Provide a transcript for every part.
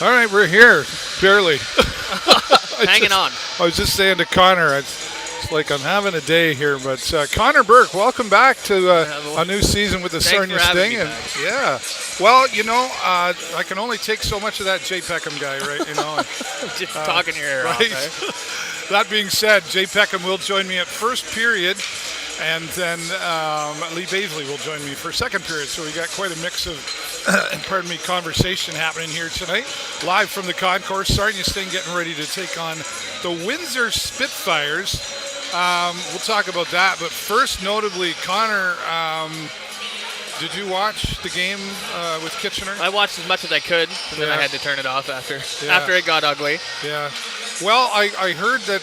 All right, we're here, barely. Hanging on. I was just saying to Connor, it's like I'm having a day here, but Connor Burke, welcome back to a new season with the Sarnia Sting. And yeah, well, I can only take so much of that Jay Peckham guy, right? Just talking your ear right? off, That being said, Jay Peckham will join me at first period. And then Lee Baisley will join me for second period. So we got quite a mix of, conversation happening here tonight. Live from the concourse, Sarnia Sting getting ready to take on the Windsor Spitfires. We'll talk about that. But first, notably, Connor, did you watch the game with Kitchener? I watched as much as I could, and then I had to turn it off after it got ugly. Yeah. Well, I heard that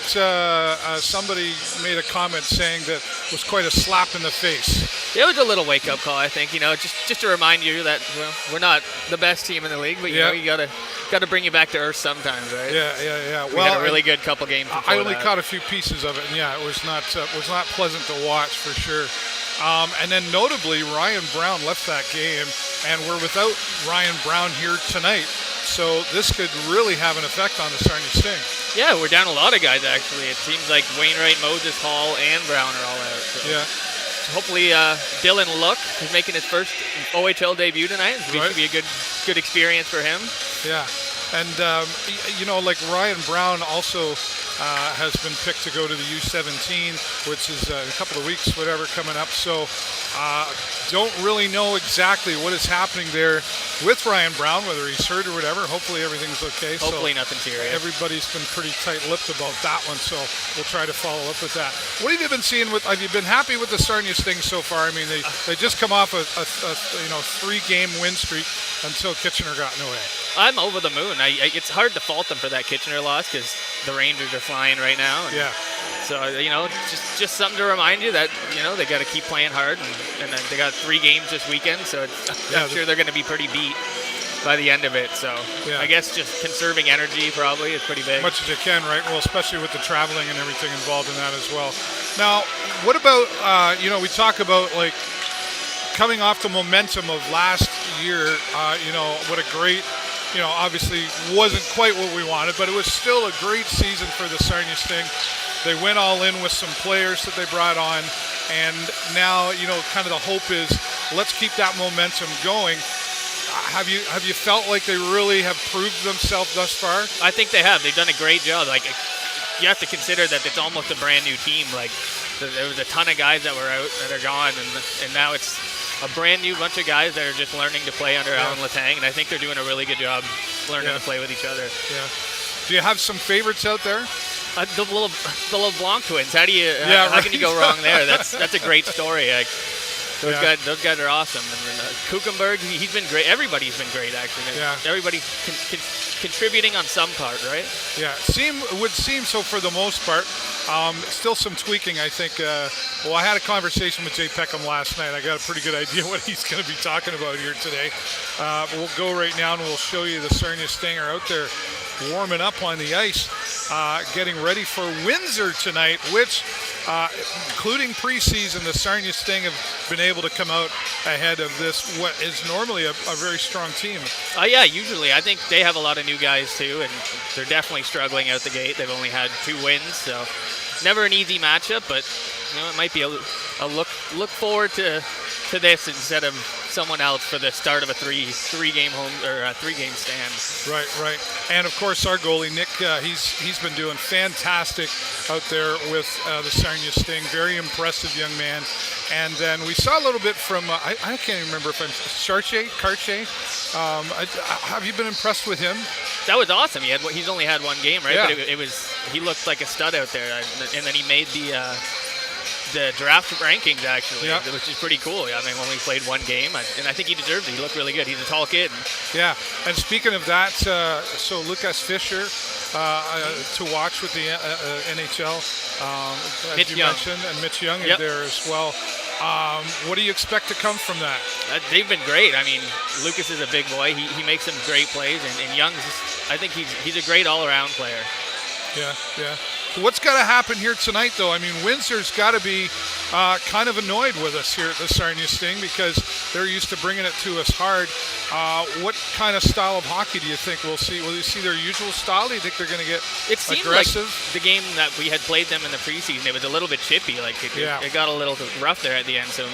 somebody made a comment saying that it was quite a slap in the face. It was a little wake-up call, I think. Just to remind you that we're not the best team in the league, but you gotta bring you back to earth sometimes, right? Yeah. We had a really good couple games. I only caught a few pieces of it, and it was not pleasant to watch for sure. And then notably, Ryan Brown left that game, and we're without Ryan Brown here tonight. So this could really have an effect on the Sarnia Sting. Yeah, we're down a lot of guys, actually. It seems like Wainwright, Moses, Hall, and Brown are all out. So. Yeah. So hopefully Dylan Look is making his first OHL debut tonight. It should be a good experience for him. Yeah. And, like Ryan Brown also has been picked to go to the U17, which is a couple of weeks, whatever, coming up. So don't really know exactly what is happening there with Ryan Brown, whether he's hurt or whatever. Hopefully everything's okay. Hopefully nothing serious. Everybody's been pretty tight-lipped about that one, so we'll try to follow up with that. What have you been seeing? Have you been happy with the Sarnia Sting so far? I mean, they just come off a 3-game win streak until Kitchener got in the way. I'm over the moon. It's hard to fault them for that Kitchener loss because the Rangers are flying right now. Yeah. So, just something to remind you that, they got to keep playing hard. And then they got 3 games this weekend, so I'm sure they're going to be pretty beat by the end of it. So I guess just conserving energy probably is pretty big. Much as you can, right? Well, especially with the traveling and everything involved in that as well. Now, what about, we talk about, like, coming off the momentum of last year, what a great, obviously wasn't quite what we wanted, but it was still a great season for the Sarnia Sting. They went all in with some players that they brought on, and now, kind of the hope is let's keep that momentum going. Have you felt like they really have proved themselves thus far? I think they have. They've done a great job. Like, you have to consider that it's almost a brand new team. Like, there was a ton of guys that were out that are gone, and now it's a brand new bunch of guys that are just learning to play under Alan Letang, and I think they're doing a really good job learning to play with each other. Yeah. Do you have some favorites out there? The LeBlanc twins. How can you go wrong there? That's a great story. Those guys are awesome. And then Kuchenberg, he's been great. Everybody's been great, actually. Yeah. Everybody's contributing on some part, right? Yeah, would seem so for the most part. Still some tweaking, I think. I had a conversation with Jay Peckham last night. I got a pretty good idea what he's going to be talking about here today. We'll go right now and we'll show you the Sarnia Sting are out there warming up on the ice, getting ready for Windsor tonight, which, including preseason, the Sarnia Sting have been able to come out ahead of this, what is normally a very strong team. Yeah, usually. I think they have a lot of new guys, too, and they're definitely struggling out the gate. They've only had 2 wins, so never an easy matchup, but it might be a look forward to this instead of someone else for the start of a three-game stand. Right. And of course, our goalie Nick, he's been doing fantastic out there with the Sarnia Sting. Very impressive young man. And then we saw a little bit from I can't even remember if I'm Karche. Have you been impressed with him? That was awesome. He's only had 1 game, right? Yeah. But he looked like a stud out there, and then he made the draft rankings, actually, which is pretty cool. I mean, only played 1 game, and I think he deserved it. He looked really good. He's a tall kid. Yeah, and speaking of that, so Lucas Fisher to watch with the NHL, as you mentioned, and Mitch Young is there as well. What do you expect to come from that? They've been great. I mean, Lucas is a big boy. He makes some great plays, and Young's, I think he's a great all-around player. Yeah. What's got to happen here tonight, though? I mean, Windsor's got to be kind of annoyed with us here at the Sarnia Sting because they're used to bringing it to us hard. What kind of style of hockey do you think we'll see? Will you see their usual style? Do you think they're going to get It seemed aggressive? like the game that we had played them in the preseason, it was a little bit chippy. Like it got a little rough there at the end. So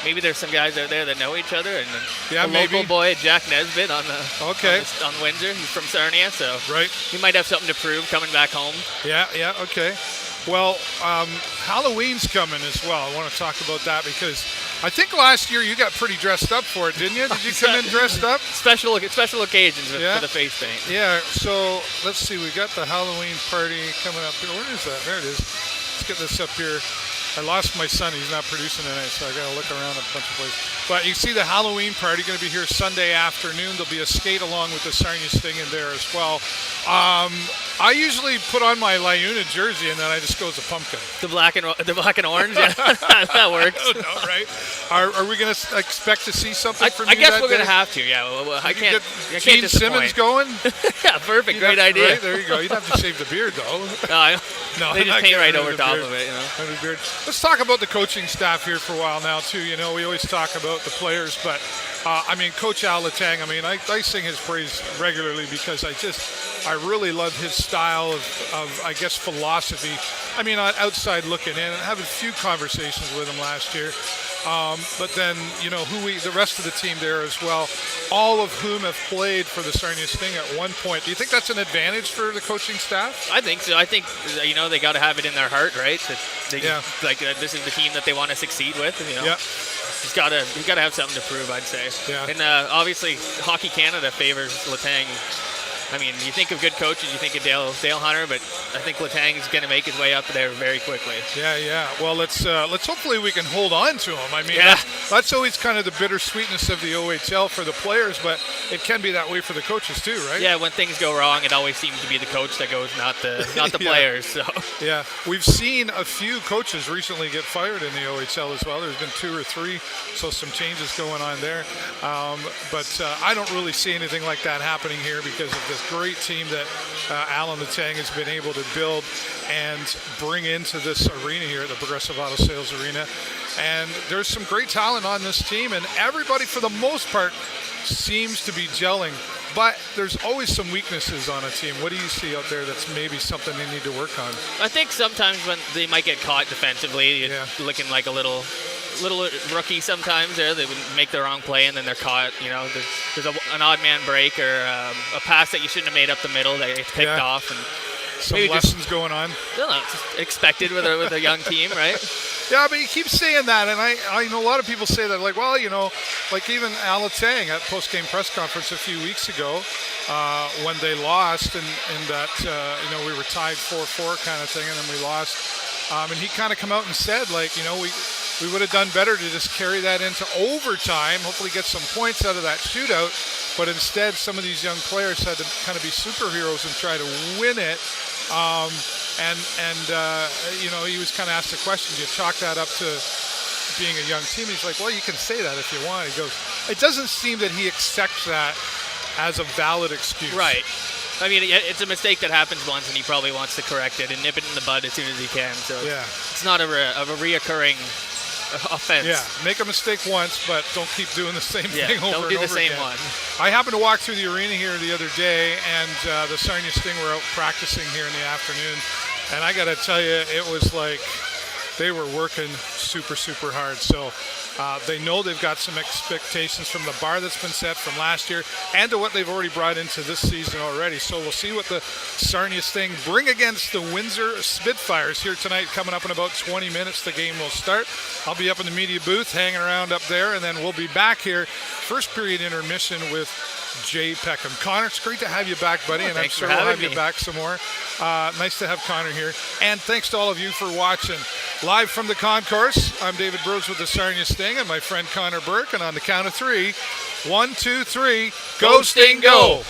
maybe there's some guys out there that know each other. And then the local boy, Jack Nesbitt, on Windsor. He's from Sarnia, so he might have something to prove coming back home. Yeah, okay. Well, Halloween's coming as well. I want to talk about that because I think last year you got pretty dressed up for it, didn't you? Did you come in dressed up? Special occasions for the face paint. Yeah, so let's see. We got the Halloween party coming up here. Where is that? There it is. Let's get this up here. I lost my son. He's not producing tonight, so I got to look around a bunch of places. But you see the Halloween party going to be here Sunday afternoon. There'll be a skate along with the Sarnia Sting in there as well. I usually put on my Lyuna jersey and then I just go as a pumpkin. The black and orange, yeah, that works. I don't know, right? Are we going to expect to see something from you? I guess we're going to have to. Yeah, I can't. Gene Simmons going. Yeah, perfect. Great idea. Right, there you go. You'd have to shave the beard though. No, they just paint right over top of it. Under the beard. Let's talk about the coaching staff here for a while now too. You know, we always talk about the players, but I mean, Coach Al Letang, I mean, I sing his praise regularly because I really love his style of I guess, philosophy. I mean, outside looking in, and having a few conversations with him last year. But then, you know, the rest of the team there as well, all of whom have played for the Sarnia Sting at one point. Do you think that's an advantage for the coaching staff? I think so. I think, you know, they got to have it in their heart, right? That this is the team that they want to succeed with, you know. Yeah. He's got to have something to prove, I'd say. Yeah. And obviously, Hockey Canada favors Letang. I mean, you think of good coaches, you think of Dale Hunter, but I think Letang's going to make his way up there very quickly. Yeah. Well, let's hopefully we can hold on to him. I mean, that's always kind of the bittersweetness of the OHL for the players, but it can be that way for the coaches too, right? Yeah, when things go wrong, it always seems to be the coach that goes, not the players. So. Yeah, we've seen a few coaches recently get fired in the OHL as well. There's been 2 or 3, so some changes going on there. But I don't really see anything like that happening here because of this great team that Alan Letang has been able to build and bring into this arena here at the Progressive Auto Sales Arena. And there's some great talent on this team, and everybody for the most part seems to be gelling. But there's always some weaknesses on a team. What do you see out there that's maybe something they need to work on? I think sometimes when they might get caught defensively, looking like a little rookie sometimes there. They would make the wrong play and then they're caught. You know, there's an odd man break or a pass that you shouldn't have made up the middle that gets picked off. And some lessons going on. It's expected with a young team, right? Yeah, but you keep saying that, and I know a lot of people say that, like, well, you know, like even Al Letang at post-game press conference a few weeks ago when they lost and that, you know, we were tied 4-4 kind of thing, and then we lost. And he kind of come out and said, like, you know, we would have done better to just carry that into overtime, hopefully get some points out of that shootout. But instead, some of these young players had to kind of be superheroes and try to win it. You know, he was kind of asked the question, do you chalk that up to being a young team? He's like, well, you can say that if you want. He goes, it doesn't seem that he accepts that as a valid excuse. Right. I mean, it's a mistake that happens once, and he probably wants to correct it and nip it in the bud as soon as he can. So it's not a reoccurring offense. Yeah, make a mistake once, but don't keep doing the same thing over and over again. Don't do the same one. I happened to walk through the arena here the other day, and the Sarnia Sting were out practicing here in the afternoon, and I got to tell you, it was like they were working super, super hard. So they know they've got some expectations from the bar that's been set from last year and to what they've already brought into this season already. So we'll see what the Sarnia Sting bring against the Windsor Spitfires here tonight. Coming up in about 20 minutes, the game will start. I'll be up in the media booth hanging around up there, and then we'll be back here. First period intermission with Jay Peckham. Connor, it's great to have you back, buddy, and I'm sure we'll have you back some more. Nice to have Connor here. And thanks to all of you for watching. Live from the concourse, I'm David Burrows with the Sarnia Sting and my friend Connor Burke. And on the count of 3, 1, 2, 3, go Sting, go!